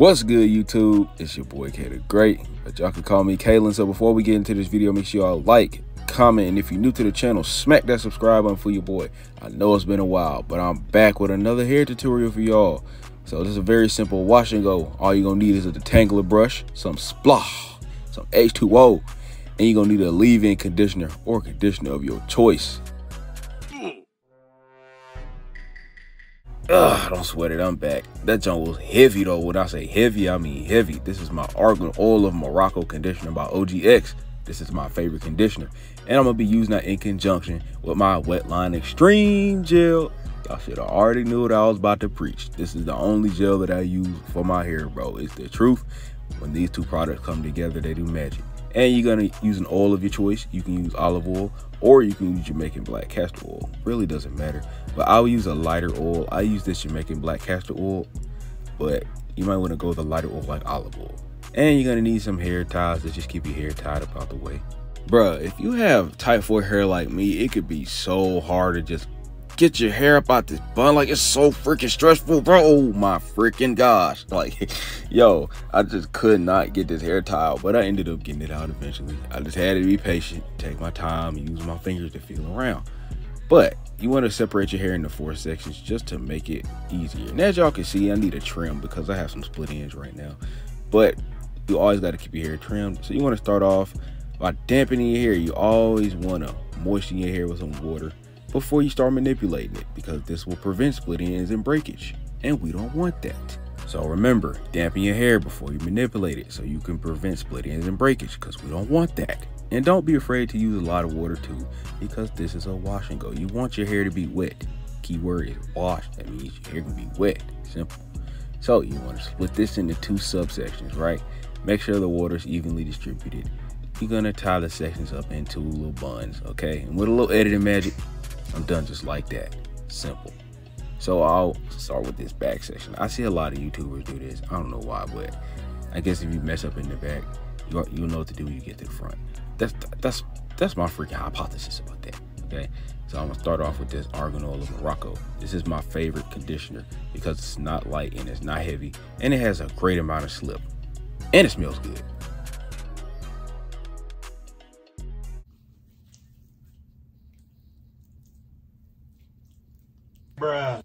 What's good, YouTube? It's your boy KaeDaGreat, but y'all can call me Kalen. So before we get into this video, make sure y'all like, comment, and if you're new to the channel, smack that subscribe button for your boy. I know it's been a while, but I'm back with another hair tutorial for y'all. So this is a very simple wash and go. All you're gonna need is a Detangler brush, some Splosh, some H2O, and you're gonna need a leave-in conditioner or conditioner of your choice. Ugh, don't sweat it, I'm back. That junk was heavy though. When I say heavy, I mean heavy. This is my Argon Oil of Morroco conditioner by OGX. This is my favorite conditioner. And I'm gonna be using that in conjunction with my Wetline Extreme Gel. Y'all should have already knew what I was about to preach. This is the only gel that I use for my hair, bro. It's the truth. When these two products come together, they do magic. And you're gonna use an oil of your choice. You can use olive oil or you can use Jamaican black castor oil. Really doesn't matter. But I'll use a lighter oil. I use this Jamaican black castor oil, but you might want to go with a lighter oil like olive oil. And you're gonna need some hair ties to just keep your hair tied up out the way. Bruh, if you have type 4 hair like me, it could be so hard to just get your hair up out this bun. Like, it's so freaking stressful, bro. Oh my freaking gosh. Like, yo, I just could not get this hair tie out, but I ended up getting it out eventually. I just had to be patient, take my time, use my fingers to feel around. But you want to separate your hair into 4 sections just to make it easier. And as y'all can see, I need a trim because I have some split ends right now. But you always got to keep your hair trimmed. So you want to start off by dampening your hair. You always want to moisten your hair with some water before you start manipulating it, because this will prevent split ends and breakage, and we don't want that. So remember, dampen your hair before you manipulate it so you can prevent split ends and breakage, because we don't want that. And don't be afraid to use a lot of water too, because this is a wash and go. You want your hair to be wet. Keyword is wash. That means your hair can be wet. Simple. So you want to split this into 2 subsections, right? Make sure the water is evenly distributed. You're gonna tie the sections up into little buns, okay? And with a little editing magic, I'm done just like that. Simple. So I'll start with this back section. I see a lot of YouTubers do this. I don't know why, but I guess if you mess up in the back, you'll know what to do when you get to the front. That's my freaking hypothesis about that. Okay, so I'm gonna start off with this Argon Oil of Morroco. This is my favorite conditioner because it's not light and it's not heavy, and it has a great amount of slip, and it smells good. Bruh.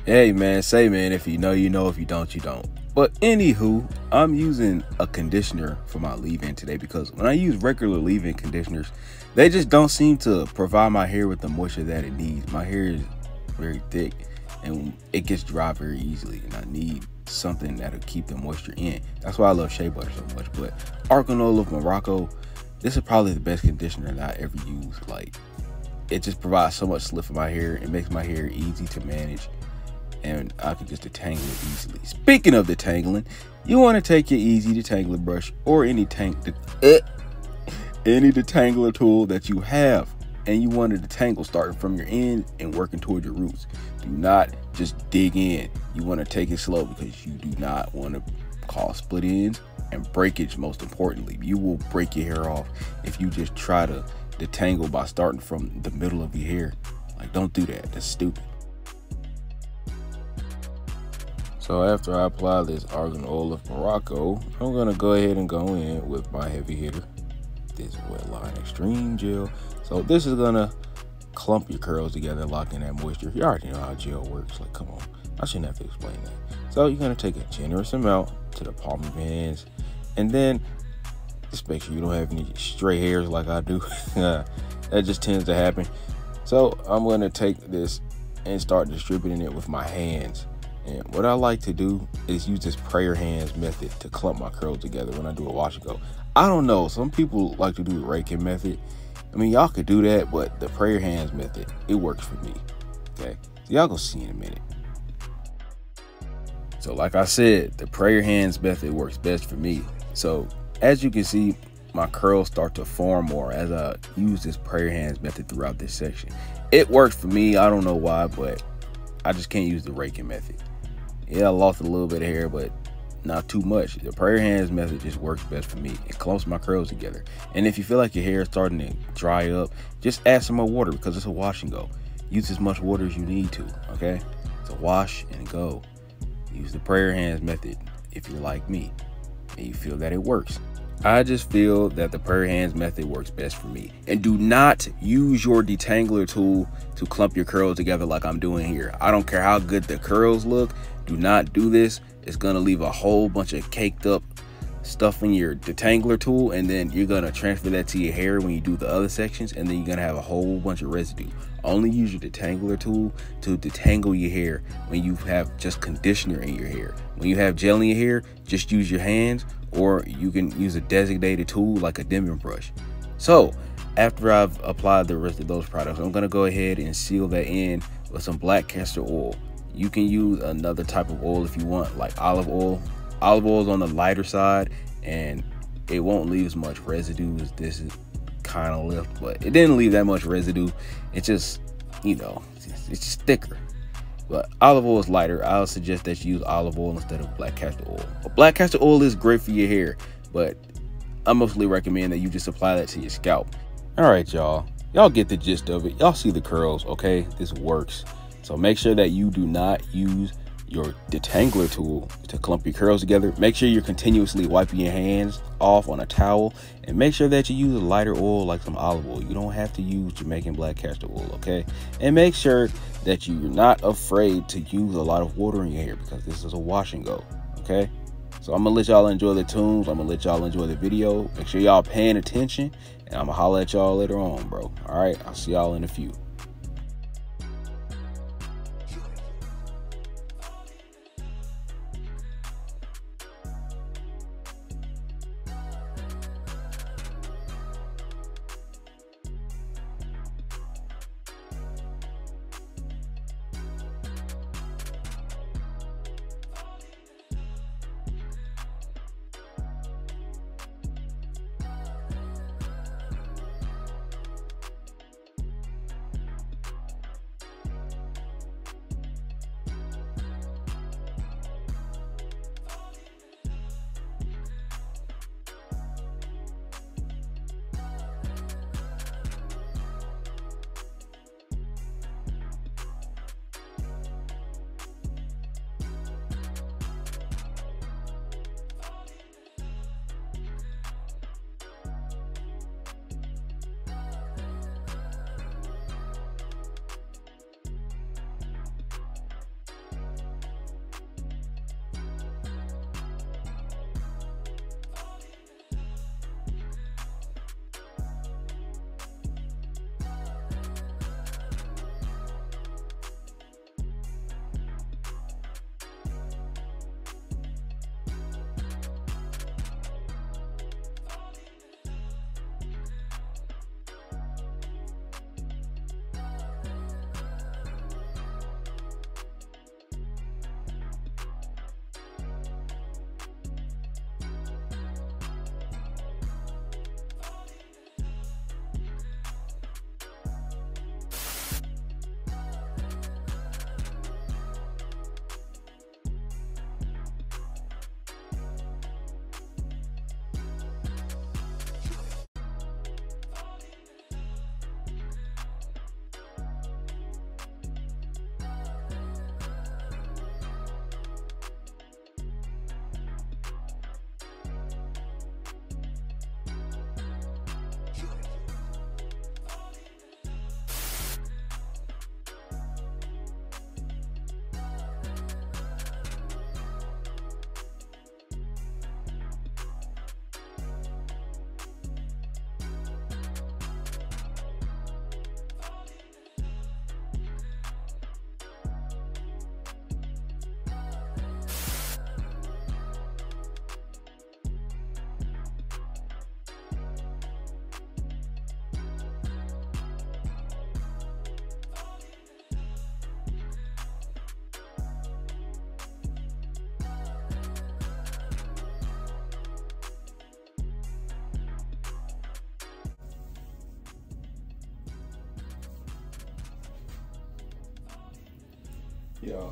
Hey man, say man, if you know, you know, if you don't, you don't. But anywho, I'm using a conditioner for my leave-in today because when I use regular leave-in conditioners, they just don't seem to provide my hair with the moisture that it needs. My hair is very thick and it gets dry very easily, and I need something that'll keep the moisture in. That's why I love shea butter so much. But Argon Oil of Morroco, this is probably the best conditioner that I ever used. Like, it just provides so much slip in my hair. It makes my hair easy to manage, and I can just detangle it easily. Speaking of detangling, you want to take your easy detangler brush or any detangler tool that you have, and you want to detangle starting from your end and working toward your roots. Do not just dig in. You want to take it slow because you do not want to cause split ends and breakage. Most importantly, you will break your hair off if you just try to detangle by starting from the middle of your hair. Like, don't do that. That's stupid. So after I apply this Argon Oil of Morroco, I'm gonna go ahead and go in with my heavy hitter, this Wetline Extreme Gel. So this is gonna clump your curls together and lock in that moisture. You already know how gel works. Like, come on, I shouldn't have to explain that. So you're gonna take a generous amount to the palm of your hands, and then just make sure you don't have any stray hairs like I do. That just tends to happen. So I'm gonna take this and start distributing it with my hands. And what I like to do is use this prayer hands method to clump my curls together when I do a wash and go. I don't know, some people like to do the raking method. I mean, y'all could do that, but the prayer hands method, it works for me. Okay, so y'all gonna see in a minute. So like I said, the prayer hands method works best for me. So as you can see, my curls start to form more as I use this prayer hands method throughout this section. It works for me. I don't know why, but I just can't use the raking method. Yeah, I lost a little bit of hair, but not too much. The prayer hands method just works best for me. It clumps my curls together. And if you feel like your hair is starting to dry up, just add some more water because it's a wash and go. Use as much water as you need to, okay? It's a wash and go. use the prayer hands method if you're like me and you feel that it works. I just feel that the prayer hands method works best for me. And do not use your detangler tool to clump your curls together like I'm doing here. I don't care how good the curls look. Do not do this. It's gonna leave a whole bunch of caked up stuff in your detangler tool, and then you're gonna transfer that to your hair when you do the other sections, and then you're gonna have a whole bunch of residue. Only use your detangler tool to detangle your hair when you have just conditioner in your hair. When you have gel in your hair, just use your hands, or you can use a designated tool like a Dampening brush. So after I've applied the rest of those products, I'm gonna go ahead and seal that in with some black castor oil. You can use another type of oil if you want, like olive oil. Olive oil is on the lighter side and it won't leave as much residue as this is kind of left, but it didn't leave that much residue. It's just, you know, it's just thicker. But olive oil is lighter. I would suggest that you use olive oil instead of black castor oil. But black castor oil is great for your hair, but I mostly recommend that you just apply that to your scalp. All right, y'all get the gist of it. Y'all see the curls, okay? This works. So make sure that you do not use your detangler tool to clump your curls together. Make sure you're continuously wiping your hands off on a towel, and make sure that you use a lighter oil like some olive oil. You don't have to use Jamaican black castor oil, okay? And make sure that you're not afraid to use a lot of water in your hair, because this is a wash and go, okay? So I'm gonna let y'all enjoy the tunes. I'm gonna let y'all enjoy the video. Make sure y'all paying attention, and I'm gonna holler at y'all later on, bro. All right, I'll see y'all in a few.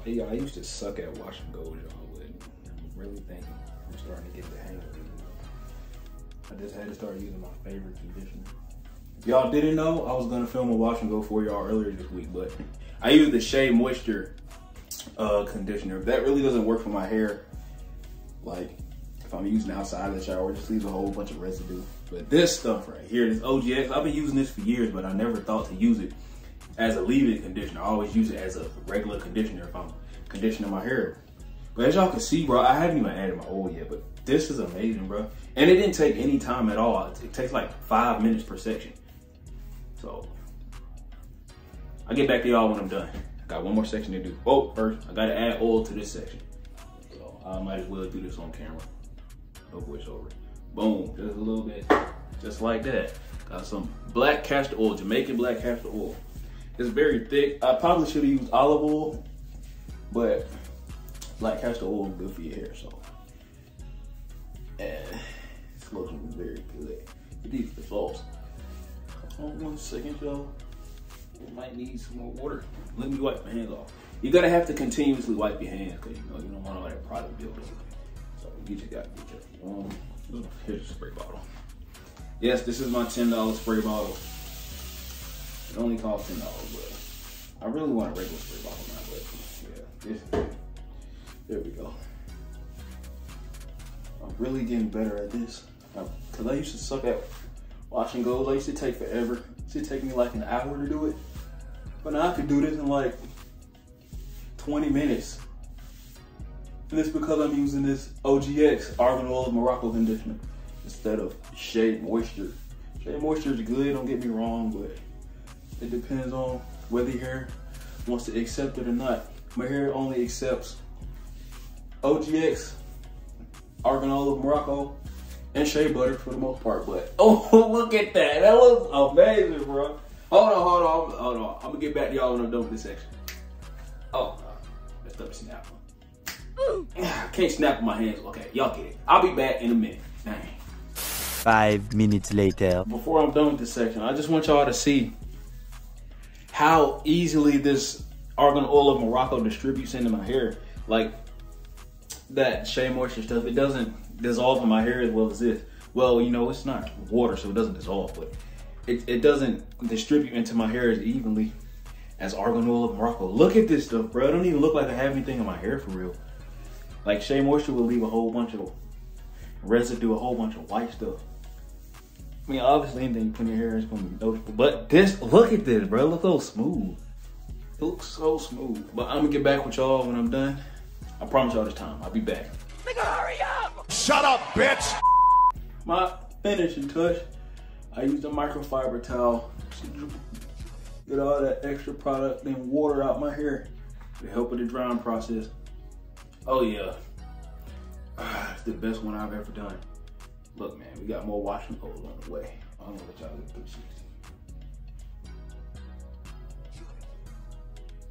Y'all, I used to suck at wash and go, y'all, but I'm really thinking I'm starting to get the hang of it. I just had to start using my favorite conditioner. If y'all didn't know, I was gonna film a wash and go for y'all earlier this week, but I used the Shea Moisture conditioner. That really doesn't work for my hair. Like if I'm using it outside of the shower, it just leaves a whole bunch of residue. But this stuff right here, this OGX, I've been using this for years, but I never thought to use it as a leave-in conditioner. I always use it as a regular conditioner if I'm conditioning my hair. But as y'all can see, bro, I haven't even added my oil yet, but this is amazing, bro. And it didn't take any time at all. It takes like 5 minutes per section. So I'll get back to y'all when I'm done. I got one more section to do. Oh, first, I gotta add oil to this section. So I might as well do this on camera. No voiceover. Boom, just a little bit, just like that. Got some black castor oil, Jamaican black castor oil. It's very thick. I probably should have used olive oil, but black castor oil is good for your hair, so. And it smells very good. It needs the sauce. Hold on 1 second, y'all. We might need some more water. Let me wipe my hands off. You're gonna have to continuously wipe your hands because you know you don't want all that product buildup. So you just gotta be careful. Here's a spray bottle. Yes, this is my $10 spray bottle. It only costs $10, but I really want a regular spray bottle now. But yeah, this. There we go. I'm really getting better at this because I used to suck at wash and goes. I used to take forever. It used to take me like an hour to do it, but now I could do this in like 20 minutes. And it's because I'm using this OGX Argon Oil Morroco conditioner instead of Shea Moisture. Shea Moisture is good, don't get me wrong, but it depends on whether your hair wants to accept it or not. My hair only accepts OGX, Argon Oil Morroco, and shea butter for the most part. But oh, look at that! That looks amazing, bro. Hold on. I'm gonna get back to y'all when I'm done with this section. Oh, let's start snapping. I can't snap with my hands. Okay, y'all get it. I'll be back in a minute. Dang. 5 minutes later. Before I'm done with this section, I just want y'all to see how easily this Argon Oil of Morroco distributes into my hair. Like that Shea Moisture stuff, it doesn't dissolve in my hair as well as this. Well, you know, it's not water, so it doesn't dissolve, but it doesn't distribute into my hair as evenly as Argon Oil of Morroco. Look at this stuff, bro. It don't even look like I have anything in my hair for real. Like Shea Moisture will leave a whole bunch of residue, a whole bunch of white stuff. I mean, obviously anything you put in your hair is gonna be noticeable, but this, look at this, bro. Look so smooth. It looks so smooth. But I'm gonna get back with y'all when I'm done. I promise y'all this time, I'll be back. Nigga, hurry up! Shut up, bitch! My finishing touch, I used a microfiber towel to get all that extra product and water out my hair to help with the drying process. Oh yeah, it's the best one I've ever done. Look, man, we got more washing oil on the way. I don't know what y'all get 360.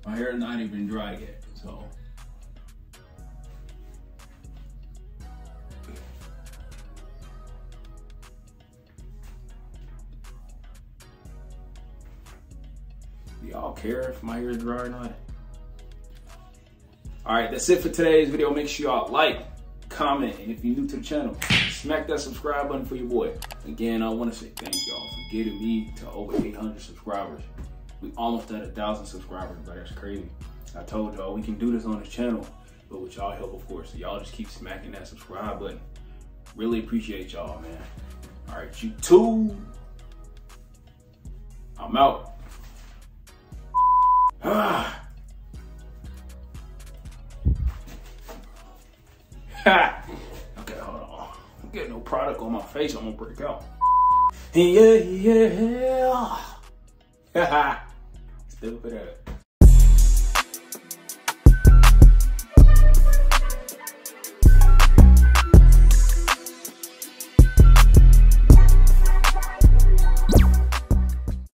My hair is not even dry yet, so. Do y'all care if my hair is dry or not? All right, that's it for today's video. Make sure y'all like, comment, and if you're new to the channel, smack that subscribe button for your boy. Again, I want to say thank y'all for getting me to over 800 subscribers. We almost at 1,000 subscribers, but that's crazy. I told y'all we can do this on this channel, but with y'all help, of course. So y'all just keep smacking that subscribe button. Really appreciate y'all, man. All right, YouTube. I'm out. Okay, hold on. I'm getting no product on my face. I'm gonna break out. Yeah. Still for that.